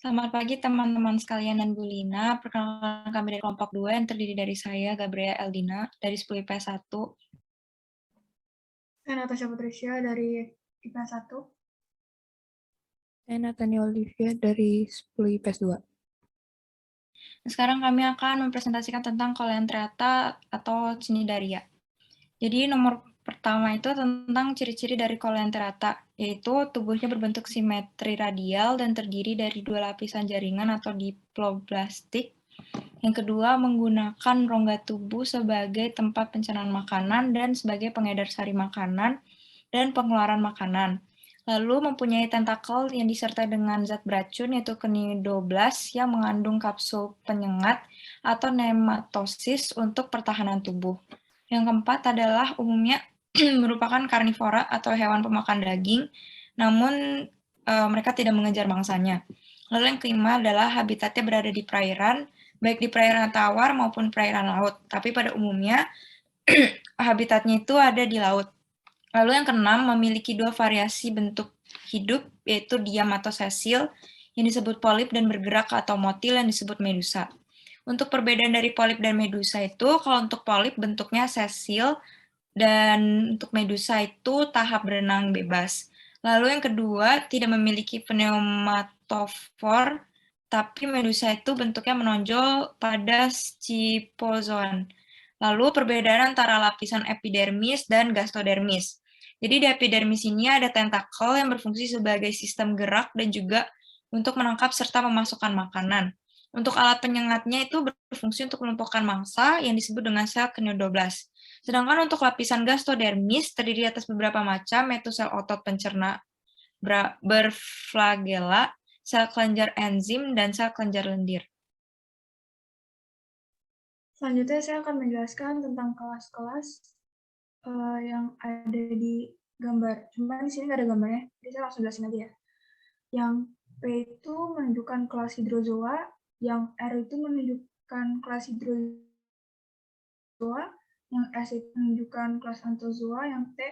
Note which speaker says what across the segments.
Speaker 1: Selamat pagi teman-teman sekalian dan Bu Lina. Perkenalkan kami dari kelompok 2 yang terdiri dari saya, Gabriela Eldina, dari 10 IPS 1.
Speaker 2: Saya Natasha Patricia dari IPS 1.
Speaker 3: Saya Nathania Olivia dari 10 IPS 2.
Speaker 1: Sekarang kami akan mempresentasikan tentang koleanthera atau cnidaria. Jadi nomor pertama itu tentang ciri-ciri dari koleanthera, yaitu tubuhnya berbentuk simetri radial dan terdiri dari 2 lapisan jaringan atau diploblastik. Yang kedua, menggunakan rongga tubuh sebagai tempat pencernaan makanan dan sebagai pengedar sari makanan dan pengeluaran makanan. Lalu mempunyai tentakel yang disertai dengan zat beracun yaitu cnidoblast yang mengandung kapsul penyengat atau nematosis untuk pertahanan tubuh. Yang keempat adalah umumnya merupakan karnivora atau hewan pemakan daging, namun mereka tidak mengejar mangsanya. Lalu yang kelima adalah habitatnya berada di perairan, baik di perairan tawar maupun perairan laut. Tapi pada umumnya habitatnya itu ada di laut. Lalu yang keenam, memiliki 2 variasi bentuk hidup, yaitu diam atau sesil, yang disebut polip dan bergerak atau motil yang disebut medusa. Untuk perbedaan dari polip dan medusa itu, kalau untuk polip bentuknya sesil, dan untuk medusa itu tahap berenang bebas. Lalu yang kedua, tidak memiliki pneumatofor, tapi medusa itu bentuknya menonjol pada scyphozoan. Lalu perbedaan antara lapisan epidermis dan gastodermis. Jadi di epidermis ini ada tentakel yang berfungsi sebagai sistem gerak dan juga untuk menangkap serta memasukkan makanan. Untuk alat penyengatnya itu berfungsi untuk melumpuhkan mangsa yang disebut dengan sel cnidoblast. Sedangkan untuk lapisan gastodermis terdiri atas beberapa macam, yaitu sel otot pencerna berflagela, sel kelenjar enzim, dan sel kelenjar lendir.
Speaker 2: Selanjutnya saya akan menjelaskan tentang kelas-kelas yang ada di gambar. Cuma di sini nggak ada gambarnya, jadi saya langsung jelasin aja ya. Yang P itu menunjukkan kelas hidrozoa, yang R itu menunjukkan kelas hidrozoa, yang S itu menunjukkan kelas anthozoa, yang T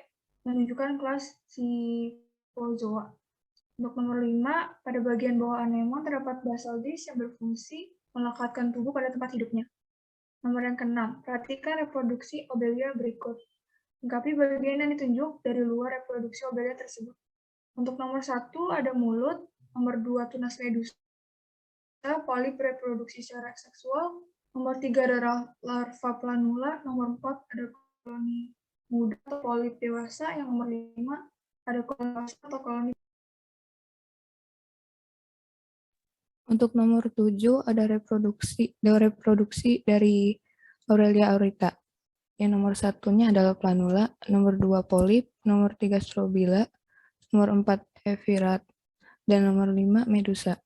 Speaker 2: menunjukkan kelas scyphozoa. Untuk nomor 5, pada bagian bawah anemon terdapat basal disc yang berfungsi melekatkan tubuh pada tempat hidupnya. Nomor yang ke-6, perhatikan reproduksi Obelia berikut. Lengkapi bagian yang ditunjuk dari luar reproduksi Obelia tersebut. Untuk nomor 1 ada mulut, nomor 2 tunas medusa, polip reproduksi secara seksual, nomor 3 ada larva planula, nomor 4 ada koloni muda atau polip dewasa, yang nomor 5 ada koloni dewasa atau koloni.
Speaker 3: Untuk nomor 7 ada reproduksi dari Aurelia aurita. Yang nomor satunya adalah planula, nomor 2 polip, nomor 3 strobila, nomor 4 evirat, dan nomor 5 medusa.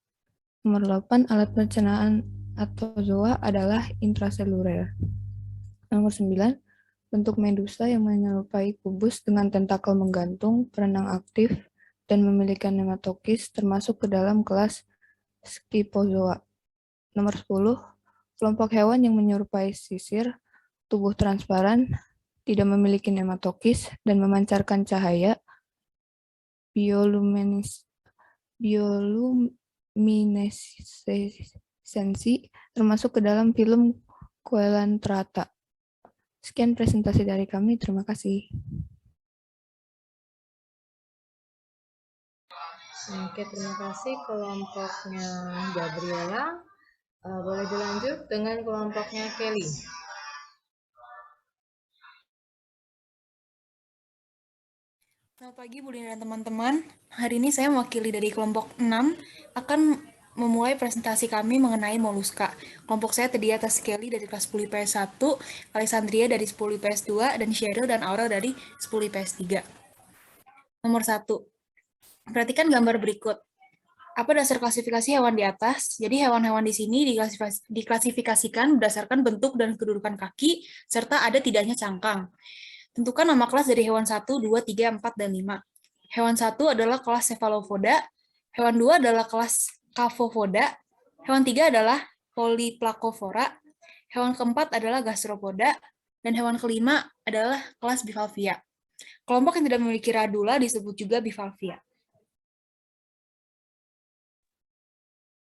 Speaker 3: Nomor 8 alat pencernaan atau zoa adalah intraseluler. Nomor 9 bentuk medusa yang menyerupai kubus dengan tentakel menggantung, berenang aktif, dan memiliki nematokis termasuk ke dalam kelas Scyphozoa. Nomor 10, kelompok hewan yang menyerupai sisir, tubuh transparan, tidak memiliki nematokis, dan memancarkan cahaya, bioluminescensi, termasuk ke dalam film Coelenterata. Sekian presentasi dari kami, terima kasih.
Speaker 4: Oke, terima kasih kelompoknya Gabriela. Boleh dilanjut dengan kelompoknya Kelly.
Speaker 5: Selamat pagi Bu Lina dan teman-teman. Hari ini saya mewakili dari kelompok 6 akan memulai presentasi kami mengenai moluska. Kelompok saya terdiri atas Kelly dari kelas 10 IPS 1, Alexandria dari 10 IPS 2, dan Cheryl dan Aurel dari 10 IPS 3. Nomor 1. Perhatikan gambar berikut. Apa dasar klasifikasi hewan di atas? Jadi hewan-hewan di sini diklasifikasikan berdasarkan bentuk dan kedudukan kaki, serta ada tidaknya cangkang. Tentukan nama kelas dari hewan 1, 2, 3, 4, dan 5. Hewan 1 adalah kelas Cephalopoda, hewan 2 adalah kelas Cavopoda, hewan 3 adalah Polyplacovora, hewan keempat adalah Gastropoda, dan hewan kelima adalah kelas Bivalvia. Kelompok yang tidak memiliki radula disebut juga Bivalvia.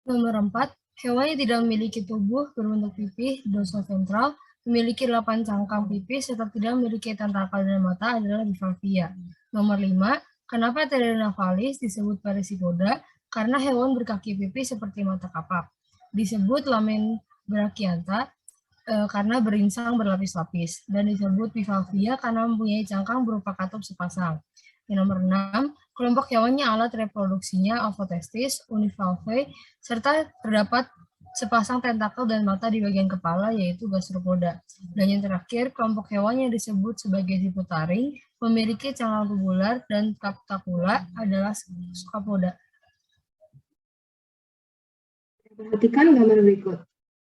Speaker 6: Nomor 4, hewan yang tidak memiliki tubuh berbentuk pipih dorsal ventral, memiliki 8 cangkang pipih serta tidak memiliki tentakel dan mata adalah bivalvia. Nomor 5, kenapa Pteronophalis disebut Parasipoda? Karena hewan berkaki pipih seperti mata kapak. Disebut lamen brachiata karena berinsang berlapis-lapis, dan disebut bivalvia karena mempunyai cangkang berupa katup sepasang. Yang nomor 6, kelompok hewannya alat reproduksinya ovotestis, univalve, serta terdapat sepasang tentakel dan mata di bagian kepala, yaitu gastropoda. Dan yang terakhir, kelompok hewan yang disebut sebagai siputaring, memiliki cangkang tubular dan captacula adalah scapoda.
Speaker 7: Perhatikan gambar berikut.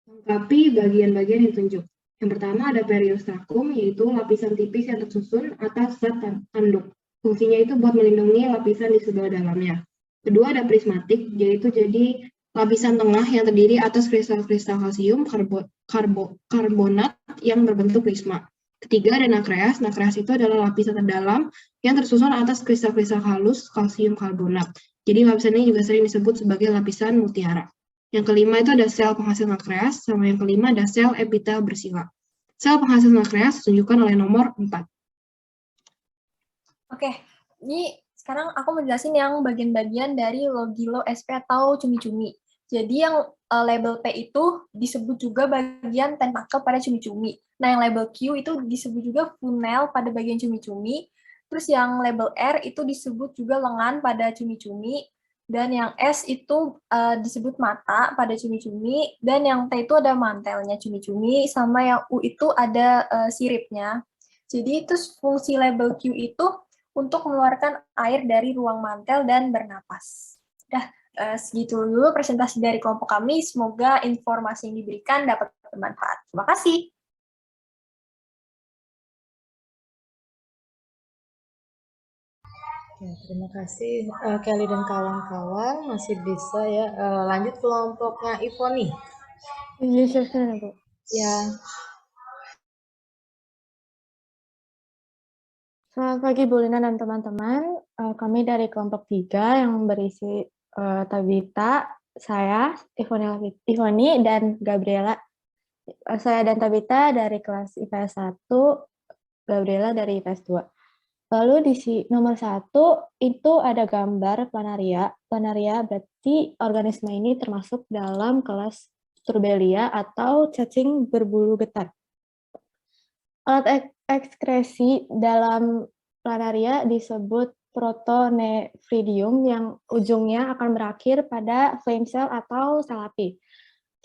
Speaker 7: Lengkapi bagian-bagian yang ditunjuk. Yang pertama ada periostrakum, yaitu lapisan tipis yang tersusun atas zat tanduk. Fungsinya itu buat melindungi lapisan di sebelah dalamnya. Kedua ada prismatik, yaitu jadi lapisan tengah yang terdiri atas kristal-kristal kalsium karbonat yang berbentuk prisma. Ketiga ada nakreas. Nakreas itu adalah lapisan terdalam yang tersusun atas kristal-kristal halus kalsium karbonat. Jadi lapisan ini juga sering disebut sebagai lapisan mutiara. Yang kelima itu ada sel penghasil nakreas, sama yang kelima ada sel epitel bersila. Sel penghasil nakreas ditunjukkan oleh nomor 4.
Speaker 8: Oke, ini sekarang aku menjelasin yang bagian-bagian dari logilo SP atau cumi-cumi. Jadi yang label P itu disebut juga bagian tentakel pada cumi-cumi. Nah, yang label Q itu disebut juga funnel pada bagian cumi-cumi. Terus yang label R itu disebut juga lengan pada cumi-cumi. Dan yang S itu disebut mata pada cumi-cumi. Dan yang T itu ada mantelnya cumi-cumi. Sama yang U itu ada siripnya. Jadi itu fungsi label Q itu untuk mengeluarkan air dari ruang mantel dan bernapas. Segitu dulu presentasi dari kelompok kami. Semoga informasi yang diberikan dapat bermanfaat. Terima kasih.
Speaker 4: Ya, terima kasih Kelly dan kawan-kawan, masih bisa ya. Lanjut kelompoknya Ivoni. Ya.
Speaker 3: Selamat pagi Bu Lina dan teman-teman. Kami dari kelompok 3 yang berisi Tabita, saya, Ivoni, dan Gabriela. Saya dan Tabita dari kelas IPS 1, Gabriela dari IPS 2. Lalu di nomor 1 itu ada gambar planaria. Planaria berarti organisme ini termasuk dalam kelas Turbelia atau cacing berbulu getar. Alat ekskresi dalam planaria disebut protonefridium yang ujungnya akan berakhir pada flame cell atau sel api.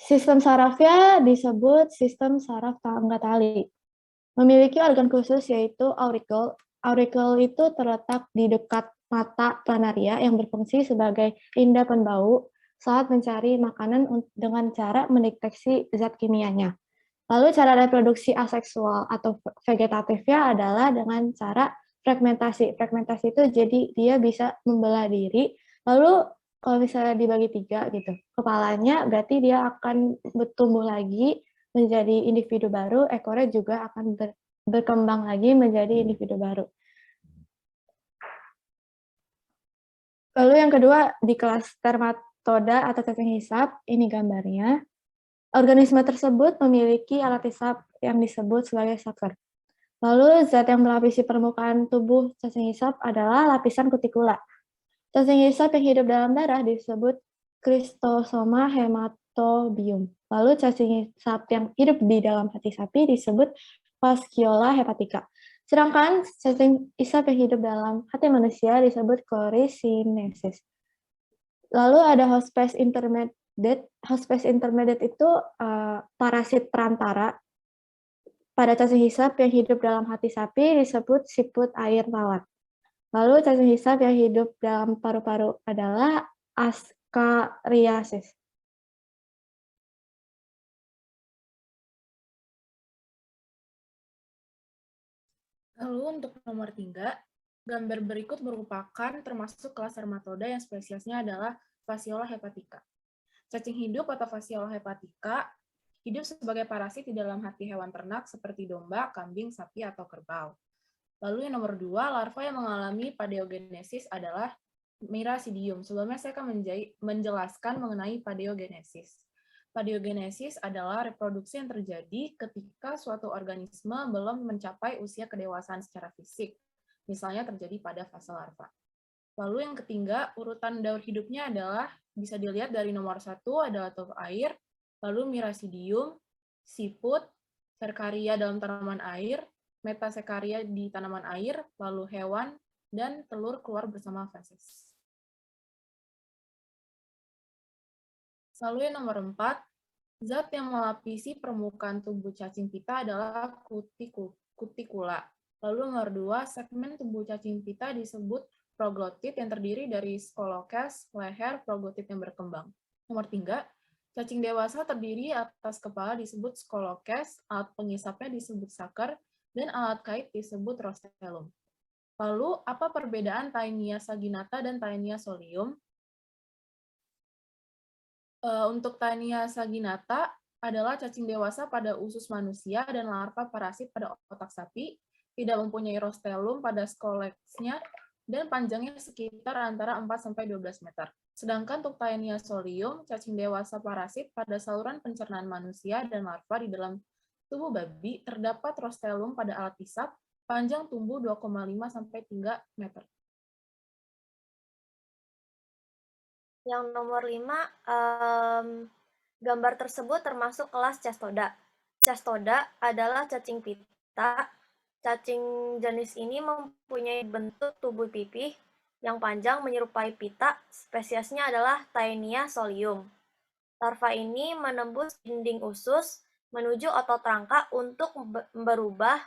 Speaker 3: Sistem sarafnya disebut sistem saraf tangga tali. Memiliki organ khusus yaitu auricle. Auricle itu terletak di dekat mata planaria yang berfungsi sebagai indah pembau saat mencari makanan dengan cara mendeteksi zat kimianya. Lalu cara reproduksi aseksual atau vegetatifnya adalah dengan cara fragmentasi. Fragmentasi itu jadi dia bisa membelah diri, lalu kalau misalnya dibagi 3 gitu, kepalanya berarti dia akan bertumbuh lagi menjadi individu baru, ekornya juga akan berkembang lagi menjadi individu baru. Lalu yang kedua di kelas Spermatoda atau cacing hisap, ini gambarnya. Organisme tersebut memiliki alat hisap yang disebut sebagai sucker. Lalu zat yang melapisi permukaan tubuh cacing hisap adalah lapisan kutikula. Cacing hisap yang hidup dalam darah disebut Chrysosoma hematobium. Lalu cacing hisap yang hidup di dalam hati sapi disebut Fasciola hepatica. Sedangkan cacing hisap yang hidup dalam hati manusia disebut Chlorisynensis. Lalu ada hospes intermediate. Hospes intermediate itu parasit perantara pada cacing hisap yang hidup dalam hati sapi disebut siput air tawar. Lalu cacing hisap yang hidup dalam paru-paru adalah Ascariasis.
Speaker 5: Lalu untuk nomor 3, gambar berikut merupakan termasuk kelas Spermatoda yang spesiesnya adalah Fasciola hepatica. Cacing hidup atau Fasciola hepatica hidup sebagai parasit di dalam hati hewan ternak seperti domba, kambing, sapi, atau kerbau. Lalu yang nomor 2, larva yang mengalami padeogenesis adalah
Speaker 9: Mirasidium. Sebelumnya saya akan menjelaskan mengenai padeogenesis. Padeogenesis adalah reproduksi yang terjadi ketika suatu organisme belum mencapai usia kedewasaan secara fisik. Misalnya terjadi pada fase larva. Lalu yang ketiga, urutan daur hidupnya adalah bisa dilihat dari nomor 1 adalah tubuh air, lalu Mirasidium, siput, Cercaria dalam tanaman air, Metacercaria di tanaman air, lalu hewan, dan telur keluar bersama feses. Lalu yang nomor 4, zat yang melapisi permukaan tubuh cacing pita adalah kutikula. Lalu nomor 2, segmen tubuh cacing pita disebut proglotit yang terdiri dari skolokes, leher, proglotit yang berkembang. Nomor 3, cacing dewasa terdiri atas kepala disebut skolokes, alat pengisapnya disebut saker, dan alat kait disebut rostellum. Lalu, apa perbedaan Taenia saginata dan Taenia solium? Untuk Taenia saginata adalah cacing dewasa pada usus manusia dan larva parasit pada otak sapi, tidak mempunyai rostellum pada skolexnya, dan panjangnya sekitar antara 4-12 meter. Sedangkan untuk Taenia solium, cacing dewasa parasit pada saluran pencernaan manusia dan larva di dalam tubuh babi, terdapat rostellum pada alat isap, panjang tumbuh 2,5-3 meter.
Speaker 10: Yang nomor 5, gambar tersebut termasuk kelas Cestoda. Cestoda adalah cacing pita. Cacing jenis ini mempunyai bentuk tubuh pipih yang panjang menyerupai pita. Spesiesnya adalah Taenia solium. Larva ini menembus dinding usus menuju otot rangka untuk berubah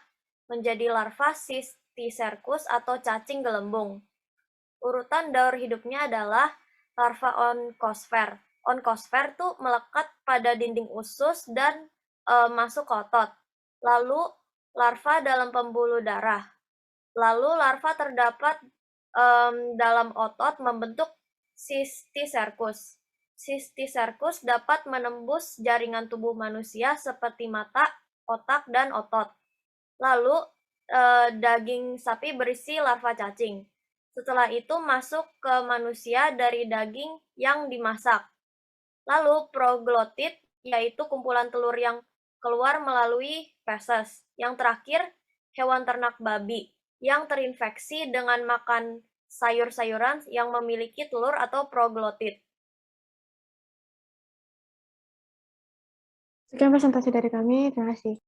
Speaker 10: menjadi larva Cysticercus atau cacing gelembung. Urutan daur hidupnya adalah larva onkosfer. Onkosfer tuh melekat pada dinding usus dan masuk ke otot. Lalu larva dalam pembuluh darah. Lalu larva terdapat dalam otot membentuk Cysticercus. Cysticercus dapat menembus jaringan tubuh manusia seperti mata, otak, dan otot. Lalu daging sapi berisi larva cacing. Setelah itu masuk ke manusia dari daging yang dimasak. Lalu proglotit, yaitu kumpulan telur yang keluar melalui feses. Yang terakhir, hewan ternak babi yang terinfeksi dengan makan sayur-sayuran yang memiliki telur atau proglotit.
Speaker 11: Sekian presentasi dari kami, terima kasih.